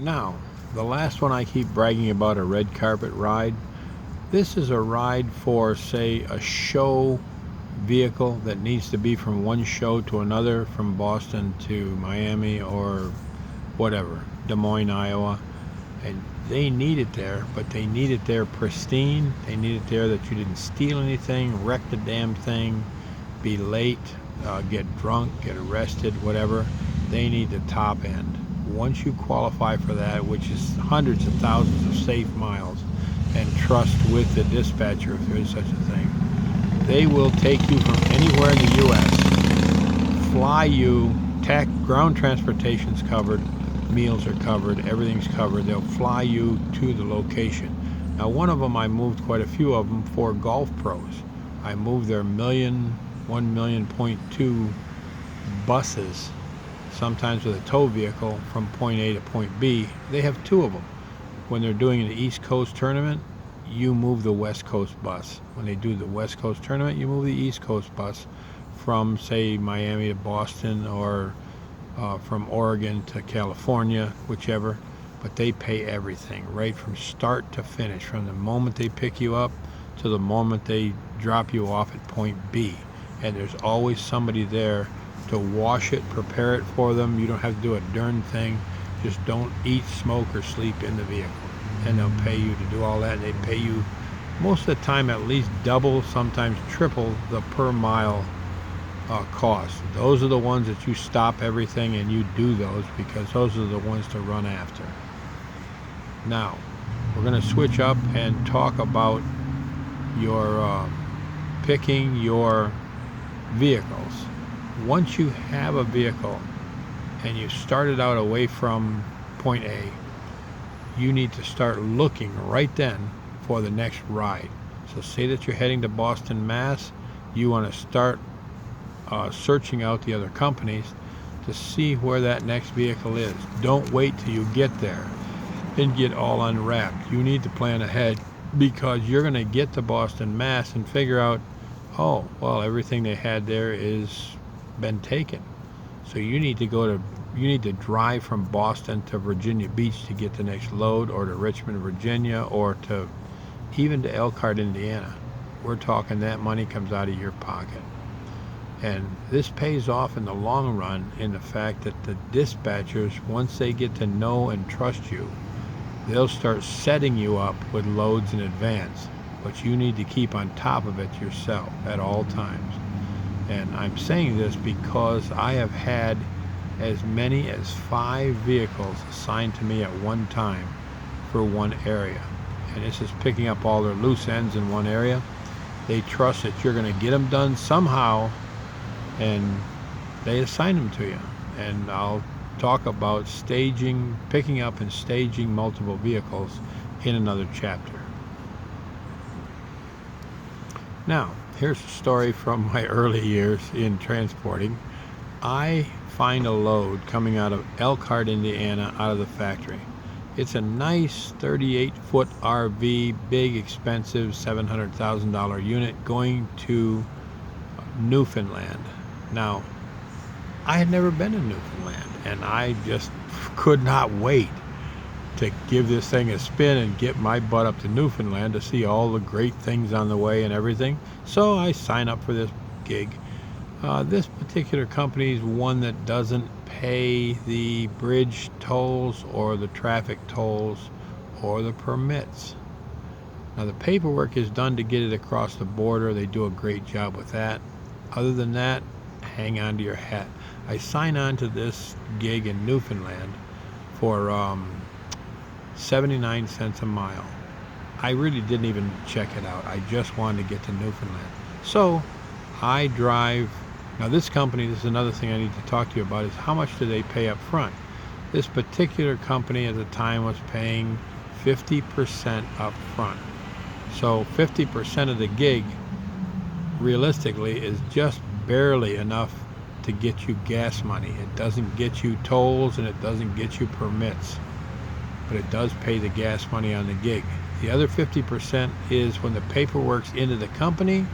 Now, the last one I keep bragging about, a red carpet ride. This is a ride for, say, a show vehicle that needs to be from one show to another, from Boston to Miami or whatever, Des Moines, Iowa. And they need it there, but they need it there pristine. They need it there that you didn't steal anything, wreck the damn thing, be late, get drunk, get arrested, whatever. They need the top end. Once you qualify for that, which is hundreds of thousands of safe miles, and trust with the dispatcher if there is such a thing, they will take you from anywhere in the U.S., fly you, ground transportation's covered, meals are covered, everything's covered. They'll fly you to the location. Now, one of them, I moved quite a few of them for golf pros. I moved their 1.2 buses, sometimes with a tow vehicle, from point A to point B. They have two of them. When they're doing an East Coast tournament, you move the West Coast bus. When they do the West Coast tournament, you move the East Coast bus from, say, Miami to Boston, or from Oregon to California, whichever. But they pay everything, right from start to finish, from the moment they pick you up to the moment they drop you off at point B. And there's always somebody there to wash it, prepare it for them. You don't have to do a darn thing. Just don't eat, smoke, or sleep in the vehicle. And they'll pay you to do all that. They pay you most of the time at least double, sometimes triple the per mile cost. Those are the ones that you stop everything and you do those, because those are the ones to run after. Now, we're going to switch up and talk about your picking your vehicles. Once you have a vehicle and you started out away from point A, you need to start looking right then for the next ride. So say that you're heading to Boston, Mass. You want to start searching out the other companies to see where that next vehicle is. Don't wait till you get there and get all unwrapped. You need to plan ahead, because you're going to get to Boston, Mass and figure out, oh, well, everything they had there is been taken. So you need to drive from Boston to Virginia Beach to get the next load, or to Richmond, Virginia, or to even to Elkhart, Indiana. We're talking that money comes out of your pocket. And this pays off in the long run in the fact that the dispatchers, once they get to know and trust you, they'll start setting you up with loads in advance. But you need to keep on top of it yourself at all times. And I'm saying this because I have had as many as 5 vehicles assigned to me at one time for one area. And this is picking up all their loose ends in one area. They trust that you're going to get them done somehow, and they assign them to you. And I'll talk about picking up and staging multiple vehicles in another chapter. Now, here's a story from my early years in transporting. I find a load coming out of Elkhart, Indiana, out of the factory. It's a nice 38-foot RV, big, expensive, $700,000 unit going to Newfoundland. Now, I had never been to Newfoundland, and I just could not wait to give this thing a spin and get my butt up to Newfoundland to see all the great things on the way and everything. So I sign up for this gig. This particular company is one that doesn't pay the bridge tolls or the traffic tolls or the permits. Now, the paperwork is done to get it across the border. They do a great job with that. Other than that, hang on to your hat. I sign on to this gig in Newfoundland for 79 cents a mile. I really didn't even check it out. I just wanted to get to Newfoundland. So I drive. Now, this company, this is another thing I need to talk to you about, is how much do they pay up front? This particular company at the time was paying 50% up front. So 50% of the gig, realistically, is just barely enough to get you gas money. It doesn't get you tolls and it doesn't get you permits, but it does pay the gas money on the gig. The other 50% is when the paperwork's into the company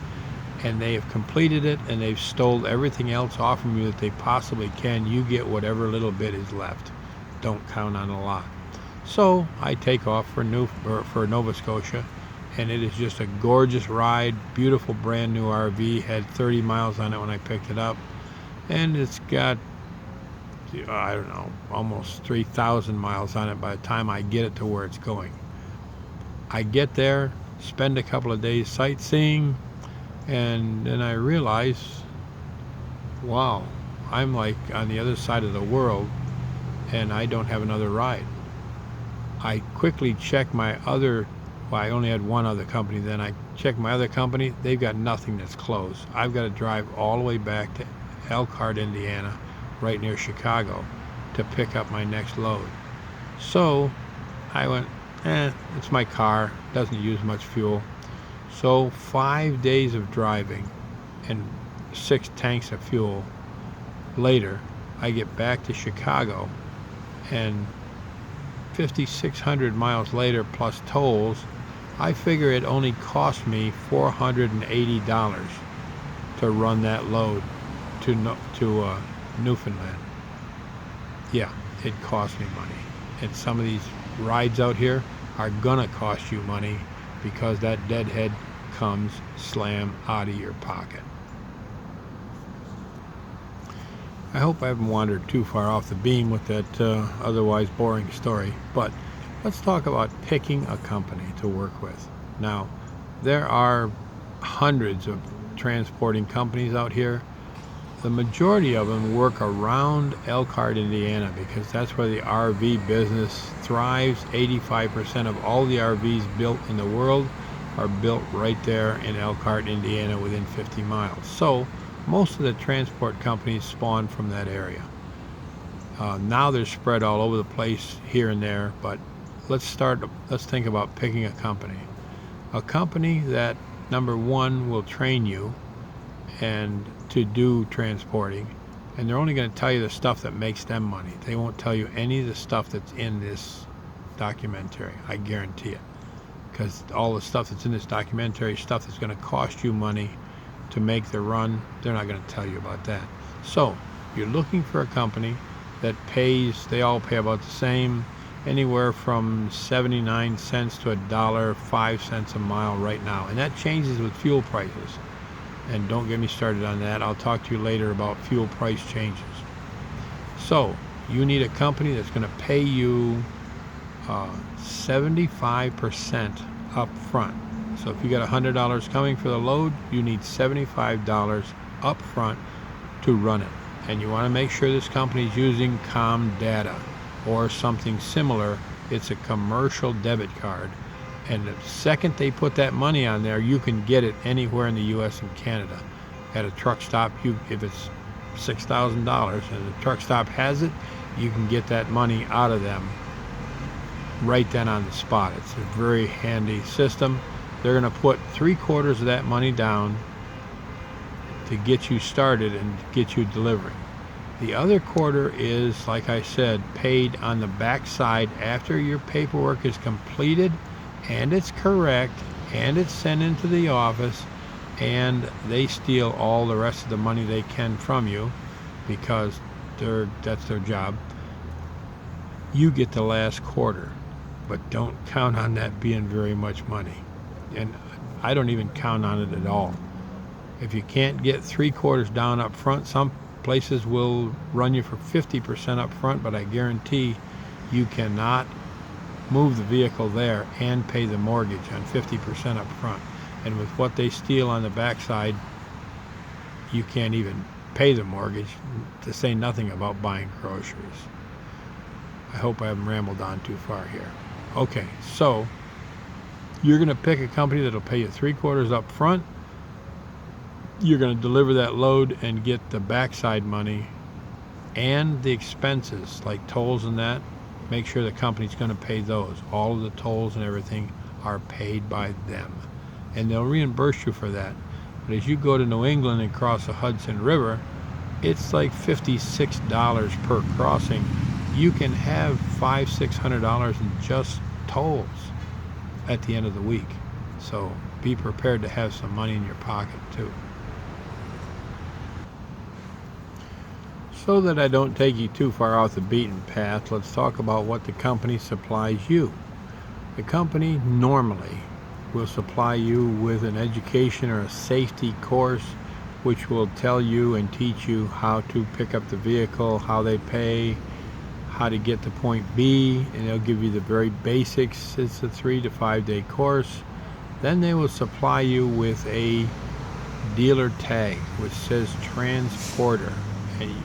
and they have completed it and they've stole everything else off from you that they possibly can. You get whatever little bit is left. Don't count on a lot. So I take off for Nova Scotia, and it is just a gorgeous ride, beautiful brand new RV. Had 30 miles on it when I picked it up, and it's got, I don't know, almost 3,000 miles on it by the time I get it to where it's going. I get there, spend a couple of days sightseeing, and then I realize, wow, I'm like on the other side of the world, and I don't have another ride. I quickly check my other, well, I only had one other company then. I checked my other company. They've got nothing that's closed. I've got to drive all the way back to Elkhart, Indiana, right near Chicago, to pick up my next load. So I went, it's my car, doesn't use much fuel. So 5 days of driving and 6 tanks of fuel later, I get back to Chicago, and 5,600 miles later plus tolls, I figure it only cost me $480 to run that load to Newfoundland. Yeah, it cost me money. And some of these rides out here are gonna cost you money because that deadhead comes slam out of your pocket. I hope I haven't wandered too far off the beam with that otherwise boring story, but let's talk about picking a company to work with. Now, there are hundreds of transporting companies out here. The majority of them work around Elkhart, Indiana, because that's where the RV business thrives. 85% of all the RVs built in the world are built right there in Elkhart, Indiana, within 50 miles. So most of the transport companies spawn from that area. Now they're spread all over the place here and there, but let's think about picking a company. A company that, number one, will train you and to do transporting, and they're only going to tell you the stuff that makes them money. They won't tell you any of the stuff that's in this documentary, I guarantee it, because all the stuff that's in this documentary, stuff that's going to cost you money to make the run, they're not going to tell you about that. So you're looking for a company that pays, they all pay about the same, anywhere from 79 cents to $1.05 a mile right now, and that changes with fuel prices. And don't get me started on that. I'll talk to you later about fuel price changes. So you need a company that's going to pay you 75% up front. So if you got $100 coming for the load, you need $75 up front to run it. And you want to make sure this company is using COM data or something similar. It's a commercial debit card. And the second they put that money on there, you can get it anywhere in the U.S. and Canada. At a truck stop, if it's $6,000 and the truck stop has it, you can get that money out of them right then on the spot. It's a very handy system. They're going to put 3/4 of that money down to get you started and get you delivering. The other quarter is, like I said, paid on the backside after your paperwork is completed and it's correct and it's sent into the office, and they steal all the rest of the money they can from you because that's their job. You get the last quarter, but don't count on that being very much money. And I don't even count on it at all. If you can't get 3/4 down up front, some places will run you for 50% up front, but I guarantee you cannot move the vehicle there and pay the mortgage on 50% up front. And with what they steal on the backside, you can't even pay the mortgage, to say nothing about buying groceries. I hope I haven't rambled on too far here. Okay, so you're going to pick a company that'll pay you 3/4 up front. You're going to deliver that load and get the backside money and the expenses like tolls and that. Make sure the company's going to pay those. All of the tolls and everything are paid by them, and they'll reimburse you for that. But as you go to New England and cross the Hudson River, it's like $56 per crossing. You can have $500-600 in just tolls at the end of the week. So be prepared to have some money in your pocket too. So that I don't take you too far off the beaten path, let's talk about what the company supplies you. The company normally will supply you with an education or a safety course which will tell you and teach you how to pick up the vehicle, how they pay, how to get to point B, and they'll give you the very basics. It's a 3 to 5 day course. Then they will supply you with a dealer tag which says transporter,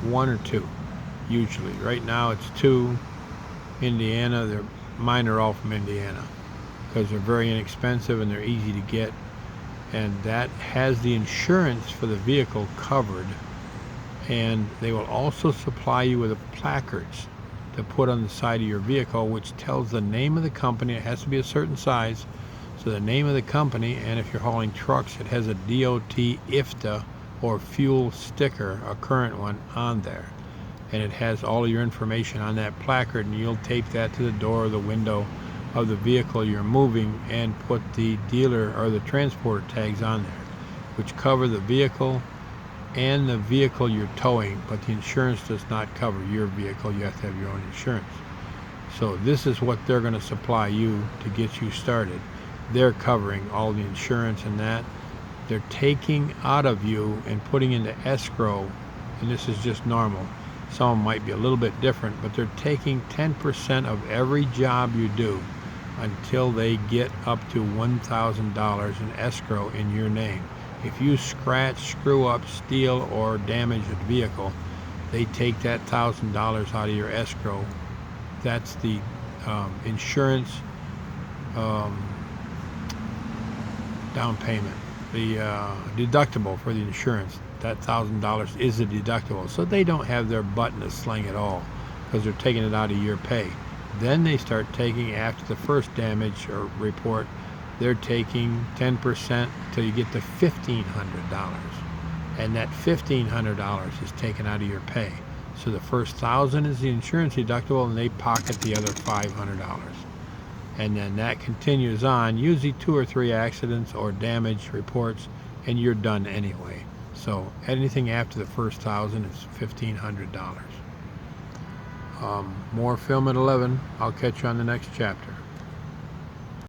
one or two usually. Right now it's 2. Indiana, mine are all from Indiana because they're very inexpensive and they're easy to get, and that has the insurance for the vehicle covered. And they will also supply you with placards to put on the side of your vehicle which tells the name of the company. It has to be a certain size, so the name of the company, and if you're hauling trucks it has a DOT IFTA or fuel sticker, a current one, on there, and it has all of your information on that placard, and you'll tape that to the door or the window of the vehicle you're moving and put the dealer or the transporter tags on there, which cover the vehicle and the vehicle you're towing, but the insurance does not cover your vehicle. You have to have your own insurance. So this is what they're going to supply you to get you started. They're covering all the insurance and that. They're taking out of you and putting into escrow, and this is just normal. Some might be a little bit different, but they're taking 10% of every job you do until they get up to $1,000 in escrow in your name. If you scratch, screw up, steal, or damage a vehicle, they take that $1,000 out of your escrow. That's the insurance down payment, the deductible for the insurance. That $1,000 is the deductible, so they don't have their butt in a sling at all because they're taking it out of your pay. Then they start taking, after the first damage or report, they're taking 10% till you get to $1,500, and that $1,500 is taken out of your pay. So the first $1,000 is the insurance deductible, and they pocket the other $500, and then that continues on, usually 2 or 3 accidents or damage reports, and you're done anyway. So anything after the first $1,000 is $1,500. More film at 11. I'll catch you on the next chapter.